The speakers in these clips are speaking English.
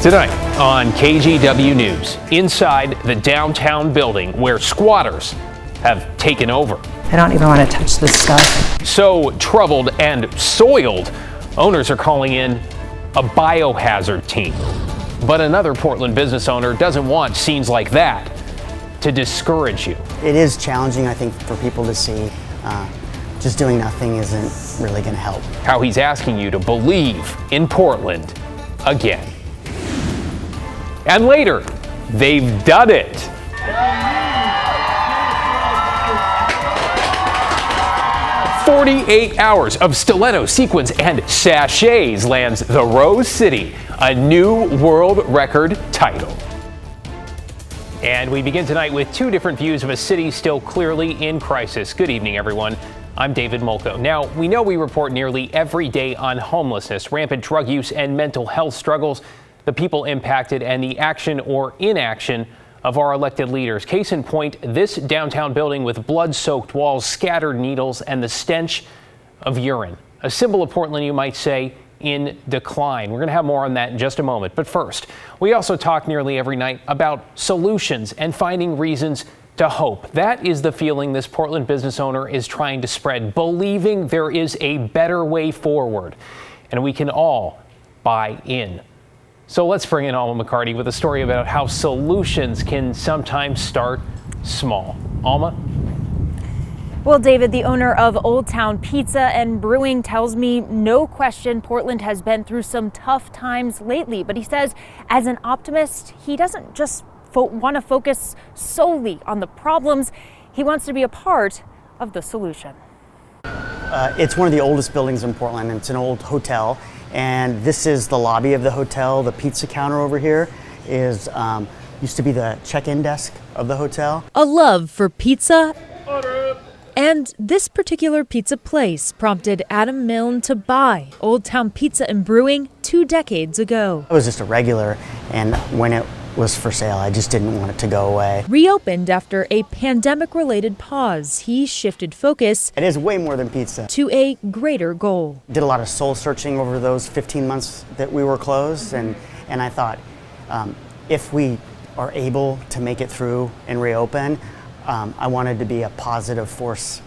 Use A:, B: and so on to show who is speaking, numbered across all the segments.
A: Tonight on KGW News, inside the downtown building where squatters have taken over.
B: I don't even want to touch this stuff.
A: So troubled and soiled, owners are calling in a biohazard team. But another Portland business owner doesn't want scenes like that to discourage you.
C: It is challenging, I think, for people to see. Just doing nothing isn't really going to help.
A: How he's asking you to believe in Portland again. And later, they've done it. "48 hours of stiletto, sequins, and sachets" lands the Rose City a new world record title. And we begin tonight with two different views of a city still clearly in crisis. Good evening, everyone. I'm David Molko. Now, we know we report nearly every day on homelessness, rampant drug use, and mental health struggles, the people impacted, and the action or inaction of our elected leaders. Case in point, this downtown building with blood-soaked walls, scattered needles, and the stench of urine. A symbol of Portland, you might say, in decline. We're going to have more on that in just a moment. But first, we also talk nearly every night about solutions and finding reasons to hope. That is the feeling this Portland business owner is trying to spread, believing there is a better way forward, and we can all buy in. So let's bring in Alma McCarty with a story about how solutions can sometimes start small. Alma?
D: Well, David, the owner of Old Town Pizza and Brewing, tells me no question Portland has been through some tough times lately. But he says, as an optimist, he doesn't just want to focus solely on the problems. He wants to be a part of the solution.
C: It's one of the oldest buildings in Portland. It's an old hotel. And this is the lobby of the hotel. The pizza counter over here is used to be the check-in desk of the hotel.
E: A love for pizza and this particular pizza place prompted Adam Milne to buy Old Town Pizza and Brewing 2 decades ago.
C: I was just a regular, and when it was for sale, I just didn't want it to go away.
E: Reopened after a pandemic-related pause, he shifted focus.
C: It is way more than pizza.
E: To a greater goal.
C: Did a lot of soul searching over those 15 months that we were closed, and I thought, if we are able to make it through and reopen, I wanted to be a positive force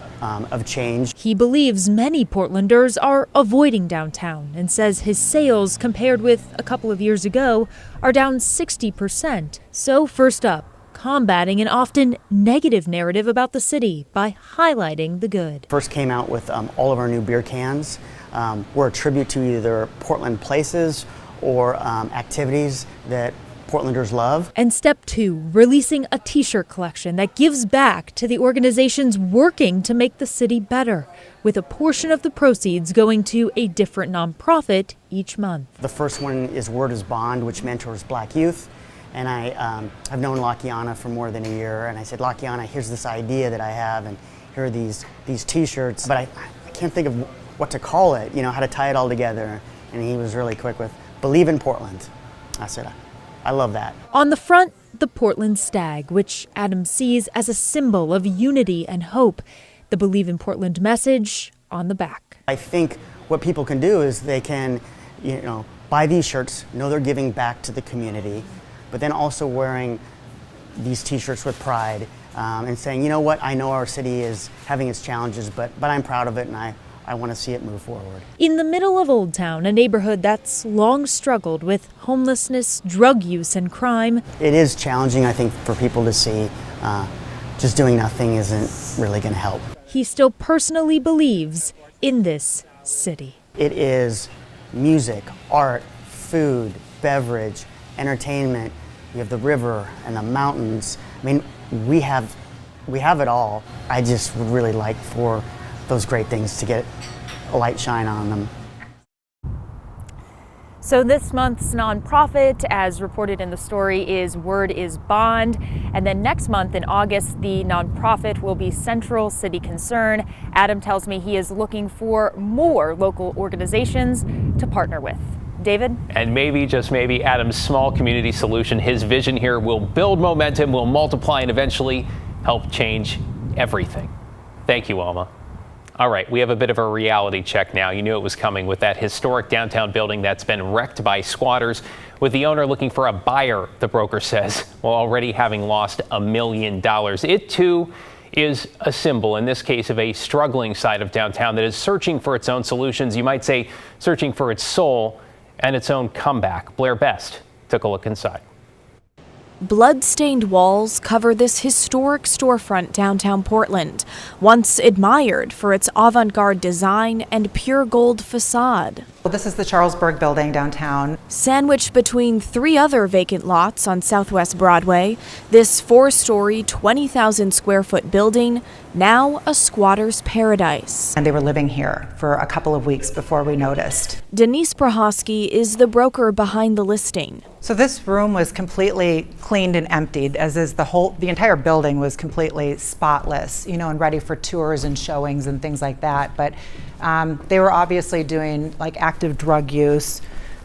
C: of change.
E: He believes many Portlanders are avoiding downtown and says his sales, compared with a couple of years ago, are down 60%. So first up, combating an often negative narrative about the city by highlighting the good.
C: First came out with all of our new beer cans. We're a tribute to either Portland places or activities that Portlanders love.
E: And step 2, releasing a t-shirt collection that gives back to the organizations working to make the city better, with a portion of the proceeds going to a different nonprofit each month.
C: The first one is Word is Bond, which mentors Black youth. And I've known Lakiana for more than a year, and I said, Lakiana, here's this idea that I have, and here are these t-shirts, but I can't think of what to call it, how to tie it all together. And he was really quick with, Believe in Portland. I said, I love that.
E: On the front, the Portland Stag, which Adam sees as a symbol of unity and hope. The Believe in Portland message on the back.
C: I think what people can do is they can, buy these shirts, know they're giving back to the community, but then also wearing these t-shirts with pride and saying, you know what, I know our city is having its challenges, but I'm proud of it, and I want to see it move forward.
E: In the middle of Old Town, a neighborhood that's long struggled with homelessness, drug use, and crime.
C: It is challenging, I think, for people to see. Just doing nothing isn't really going to help.
E: He still personally believes in this city.
C: It is music, art, food, beverage, entertainment. You have the river and the mountains. I mean, we have it all. I just would really like for those great things to get a light shine on them.
D: So this month's nonprofit, as reported in the story, is Word is Bond. And then next month in August, the nonprofit will be Central City Concern. Adam tells me he is looking for more local organizations to partner with. David?
A: And maybe, just maybe, Adam's small community solution, his vision here, will build momentum, will multiply, and eventually help change everything. Thank you, Alma. All right, we have a bit of a reality check now. You knew it was coming with that historic downtown building that's been wrecked by squatters. with the owner looking for a buyer, the broker says, while already having lost $1 million. It too is a symbol, in this case, of a struggling side of downtown that is searching for its own solutions. You might say searching for its soul and its own comeback. Blair Best took a look inside.
F: Blood-stained walls cover this historic storefront downtown Portland, once admired for its avant-garde design and pure gold facade.
B: Well, this is the Charlesberg building downtown.
F: Sandwiched between 3 other vacant lots on Southwest Broadway, this 4-story, 20,000 square foot building, now a squatter's paradise.
B: And they were living here for a couple of weeks before we noticed.
F: Denise Prohosky is the broker behind the listing.
B: So this room was completely cleaned and emptied, as is the entire building was completely spotless, and ready for tours and showings and things like that. But they were obviously doing like active drug use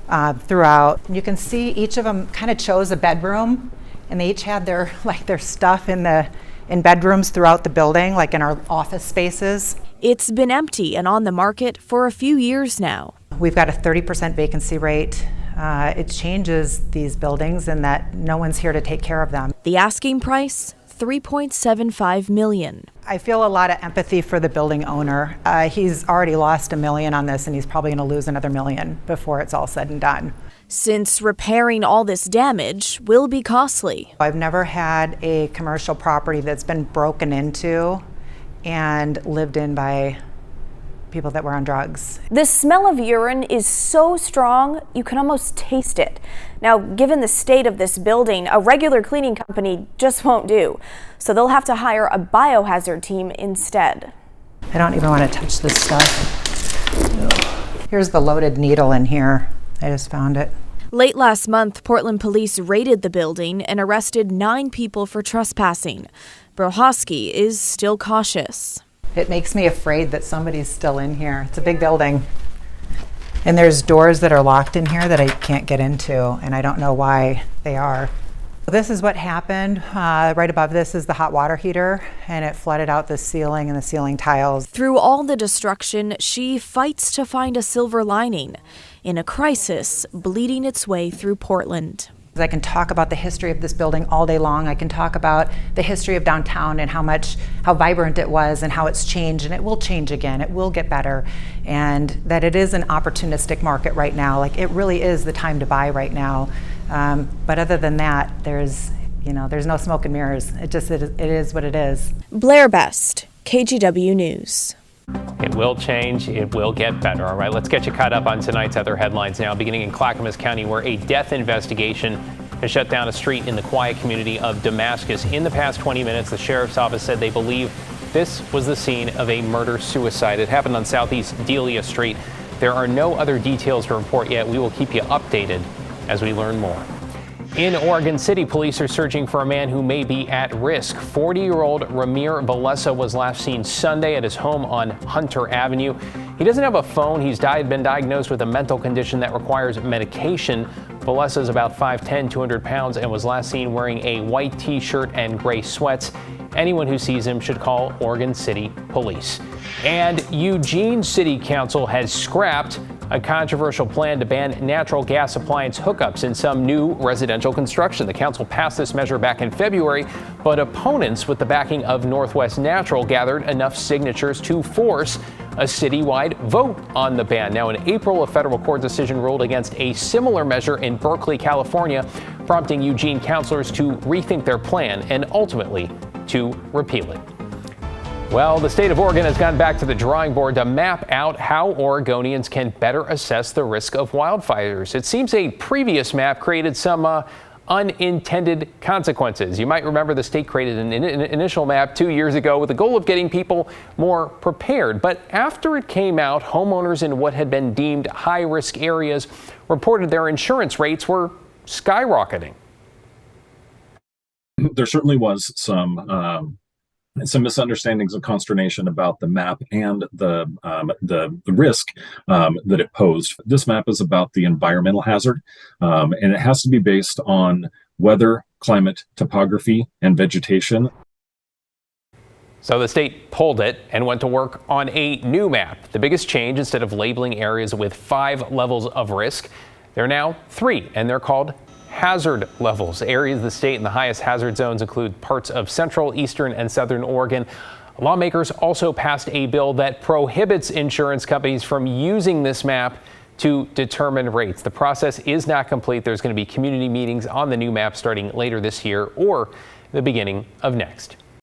B: throughout. You can see each of them kind of chose a bedroom, and they each had their stuff in bedrooms throughout the building, like in our office spaces.
F: It's been empty and on the market for a few years now.
B: We've got a 30% vacancy rate. It changes these buildings in that no one's here to take care of them.
F: The asking price, $3.75 million.
B: I feel a lot of empathy for the building owner. He's already lost $1 million on this, and he's probably going to lose another $1 million before it's all said and done.
F: Since repairing all this damage will be costly.
B: I've never had a commercial property that's been broken into and lived in by people that were on drugs.
D: The smell of urine is so strong you can almost taste it. Now, given the state of this building, a regular cleaning company just won't do. So they'll have to hire a biohazard team instead.
B: I don't even want to touch this stuff. Here's the loaded needle in here. I just found it.
F: Late last month, Portland police raided the building and arrested 9 people for trespassing. Prohosky is still cautious.
B: It makes me afraid that somebody's still in here. It's a big building. And there's doors that are locked in here that I can't get into, and I don't know why they are. This is what happened. Right above this is the hot water heater, and it flooded out the ceiling and the ceiling tiles.
F: Through all the destruction, she fights to find a silver lining in a crisis bleeding its way through Portland.
B: I can talk about the history of this building all day long. I can talk about the history of downtown and how vibrant it was and how it's changed, and it will change again. It will get better, and that it is an opportunistic market right now. Like, it really is the time to buy right now. But other than that, there's no smoke and mirrors. It is what it is.
F: Blair Best, KGW News.
A: It will change. It will get better. All right, let's get you caught up on tonight's other headlines now, beginning in Clackamas County, where a death investigation has shut down a street in the quiet community of Damascus. In the past 20 minutes, the sheriff's office said they believe this was the scene of a murder-suicide. It happened on Southeast Delia Street. There are no other details to report yet. We will keep you updated as we learn more. In Oregon City, police are searching for a man who may be at risk. 40-year-old Ramir Valesa was last seen Sunday at his home on Hunter Avenue. He doesn't have a phone. He's been diagnosed with a mental condition that requires medication. Valesa is about 5'10", 200 pounds, and was last seen wearing a white T-shirt and gray sweats. Anyone who sees him should call Oregon City Police. And Eugene City Council has scrapped a controversial plan to ban natural gas appliance hookups in some new residential construction. The council passed this measure back in February, but opponents with the backing of Northwest Natural gathered enough signatures to force a citywide vote on the ban. Now, in April, a federal court decision ruled against a similar measure in Berkeley, California, prompting Eugene councilors to rethink their plan and ultimately to repeal it. Well, the state of Oregon has gone back to the drawing board to map out how Oregonians can better assess the risk of wildfires. It seems a previous map created some unintended consequences. You might remember the state created an initial map 2 years ago with the goal of getting people more prepared. But after it came out, homeowners in what had been deemed high-risk areas reported their insurance rates were skyrocketing.
G: There certainly was some misunderstandings and consternation about the map and the risk that it posed. This map is about the environmental hazard, and it has to be based on weather, climate, topography, and vegetation.
A: So the state pulled it and went to work on a new map. The biggest change, instead of labeling areas with 5 levels of risk, There are now 3, and they're called hazard levels. Areas of the state in the highest hazard zones include parts of central, eastern, and southern Oregon. Lawmakers also passed a bill that prohibits insurance companies from using this map to determine rates. The process is not complete. There's going to be community meetings on the new map starting later this year or the beginning of next.